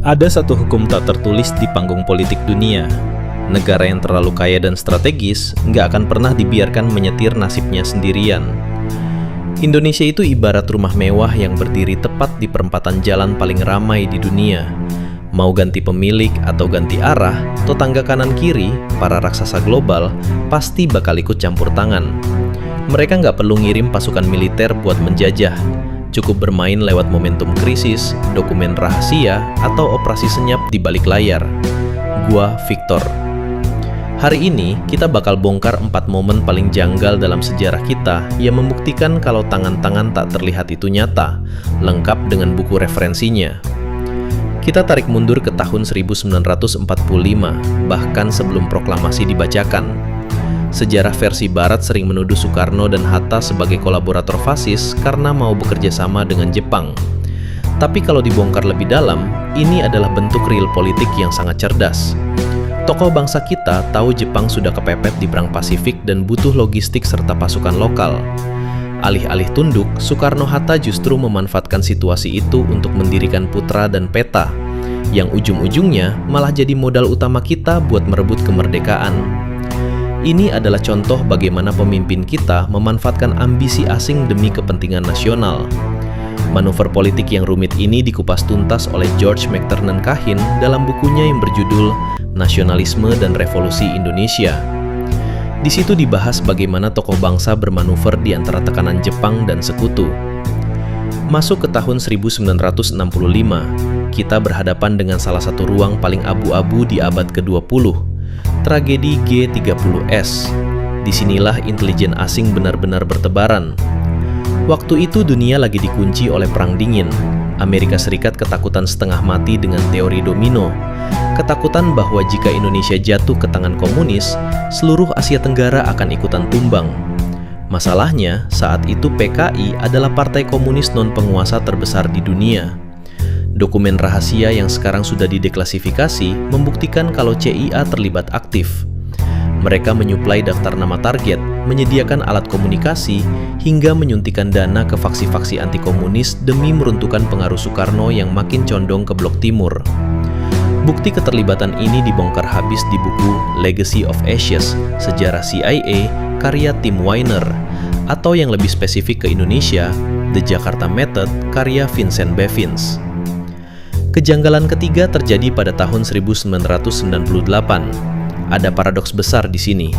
Ada satu hukum tak tertulis di panggung politik dunia. Negara yang terlalu kaya dan strategis nggak akan pernah dibiarkan menyetir nasibnya sendirian. Indonesia itu ibarat rumah mewah yang berdiri tepat di perempatan jalan paling ramai di dunia. Mau ganti pemilik atau ganti arah, tetangga kanan kiri, para raksasa global, pasti bakal ikut campur tangan. Mereka nggak perlu ngirim pasukan militer buat menjajah. Cukup bermain lewat momentum krisis, dokumen rahasia, atau operasi senyap di balik layar. Gua Victor. Hari ini, kita bakal bongkar 4 momen paling janggal dalam sejarah kita yang membuktikan kalau tangan-tangan tak terlihat itu nyata, lengkap dengan buku referensinya. Kita tarik mundur ke tahun 1945, bahkan sebelum proklamasi dibacakan. Sejarah versi Barat sering menuduh Soekarno dan Hatta sebagai kolaborator fasis karena mau bekerja sama dengan Jepang. Tapi kalau dibongkar lebih dalam, ini adalah bentuk real politik yang sangat cerdas. Tokoh bangsa kita tahu Jepang sudah kepepet di Perang Pasifik dan butuh logistik serta pasukan lokal. Alih-alih tunduk, Soekarno-Hatta justru memanfaatkan situasi itu untuk mendirikan Putra dan Peta, yang ujung-ujungnya malah jadi modal utama kita buat merebut kemerdekaan. Ini adalah contoh bagaimana pemimpin kita memanfaatkan ambisi asing demi kepentingan nasional. Manuver politik yang rumit ini dikupas tuntas oleh George McTernan Kahin dalam bukunya yang berjudul Nasionalisme dan Revolusi Indonesia. Di situ dibahas bagaimana tokoh bangsa bermanuver di antara tekanan Jepang dan sekutu. Masuk ke tahun 1965, kita berhadapan dengan salah satu ruang paling abu-abu di abad ke-20. Tragedi G30S. Disinilah intelijen asing benar-benar bertebaran. Waktu itu dunia lagi dikunci oleh Perang Dingin. Amerika Serikat ketakutan setengah mati dengan teori domino. Ketakutan bahwa jika Indonesia jatuh ke tangan komunis, seluruh Asia Tenggara akan ikutan tumbang. Masalahnya, saat itu PKI adalah partai komunis non-penguasa terbesar di dunia. Dokumen rahasia yang sekarang sudah dideklasifikasi membuktikan kalau CIA terlibat aktif. Mereka menyuplai daftar nama target, menyediakan alat komunikasi, hingga menyuntikkan dana ke faksi-faksi anti-komunis demi meruntuhkan pengaruh Soekarno yang makin condong ke Blok Timur. Bukti keterlibatan ini dibongkar habis di buku Legacy of Ashes, Sejarah CIA, karya Tim Weiner, atau yang lebih spesifik ke Indonesia, The Jakarta Method, karya Vincent Bevins. Kejanggalan ketiga terjadi pada tahun 1998. Ada paradoks besar di sini.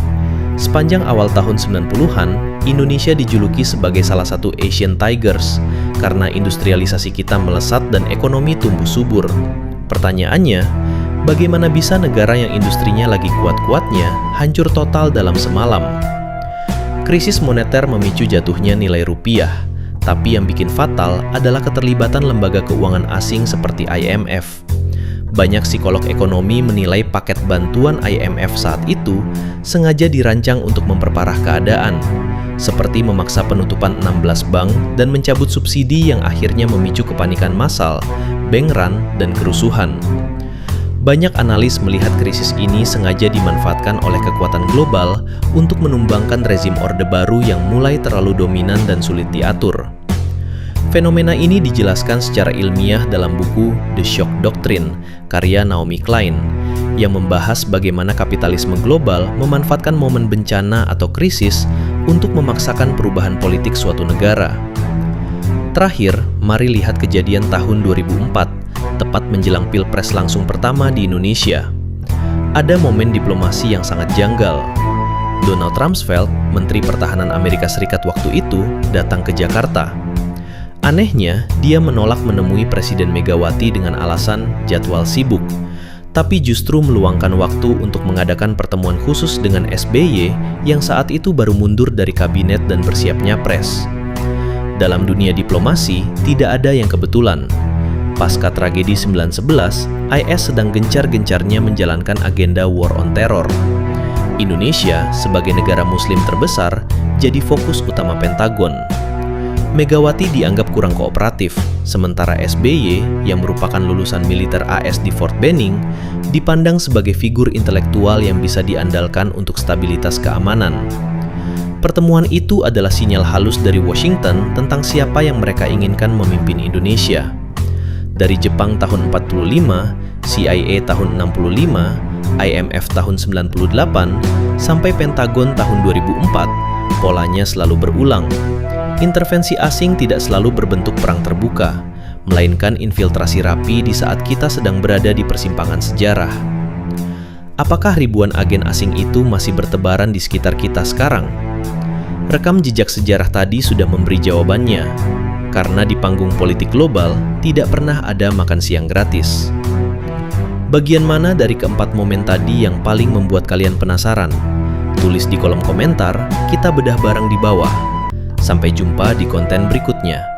Sepanjang awal tahun 90-an, Indonesia dijuluki sebagai salah satu Asian Tigers karena industrialisasi kita melesat dan ekonomi tumbuh subur. Pertanyaannya, bagaimana bisa negara yang industrinya lagi kuat-kuatnya hancur total dalam semalam? Krisis moneter memicu jatuhnya nilai rupiah. Tapi yang bikin fatal adalah keterlibatan lembaga keuangan asing seperti IMF. Banyak psikolog ekonomi menilai paket bantuan IMF saat itu sengaja dirancang untuk memperparah keadaan, seperti memaksa penutupan 16 bank dan mencabut subsidi yang akhirnya memicu kepanikan massal, bank run, dan kerusuhan. Banyak analis melihat krisis ini sengaja dimanfaatkan oleh kekuatan global untuk menumbangkan rezim Orde Baru yang mulai terlalu dominan dan sulit diatur. Fenomena ini dijelaskan secara ilmiah dalam buku The Shock Doctrine, karya Naomi Klein, yang membahas bagaimana kapitalisme global memanfaatkan momen bencana atau krisis untuk memaksakan perubahan politik suatu negara. Terakhir, mari lihat kejadian tahun 2004. Tepat menjelang Pilpres langsung pertama di Indonesia. Ada momen diplomasi yang sangat janggal. Donald Rumsfeld, Menteri Pertahanan Amerika Serikat waktu itu, datang ke Jakarta. Anehnya, dia menolak menemui Presiden Megawati dengan alasan jadwal sibuk, tapi justru meluangkan waktu untuk mengadakan pertemuan khusus dengan SBY yang saat itu baru mundur dari kabinet dan bersiap nyapres. Dalam dunia diplomasi, tidak ada yang kebetulan. Pasca tragedi 9/11, IS sedang gencar-gencarnya menjalankan agenda War on Terror. Indonesia, sebagai negara muslim terbesar, jadi fokus utama Pentagon. Megawati dianggap kurang kooperatif, sementara SBY, yang merupakan lulusan militer AS di Fort Benning, dipandang sebagai figur intelektual yang bisa diandalkan untuk stabilitas keamanan. Pertemuan itu adalah sinyal halus dari Washington tentang siapa yang mereka inginkan memimpin Indonesia. Dari Jepang tahun 45, CIA tahun 65, IMF tahun 98, sampai Pentagon tahun 2004, polanya selalu berulang. Intervensi asing tidak selalu berbentuk perang terbuka, melainkan infiltrasi rapi di saat kita sedang berada di persimpangan sejarah. Apakah ribuan agen asing itu masih bertebaran di sekitar kita sekarang? Rekam jejak sejarah tadi sudah memberi jawabannya, karena di panggung politik global tidak pernah ada makan siang gratis. Bagian mana dari keempat momen tadi yang paling membuat kalian penasaran? Tulis di kolom komentar, kita bedah bareng di bawah. Sampai jumpa di konten berikutnya.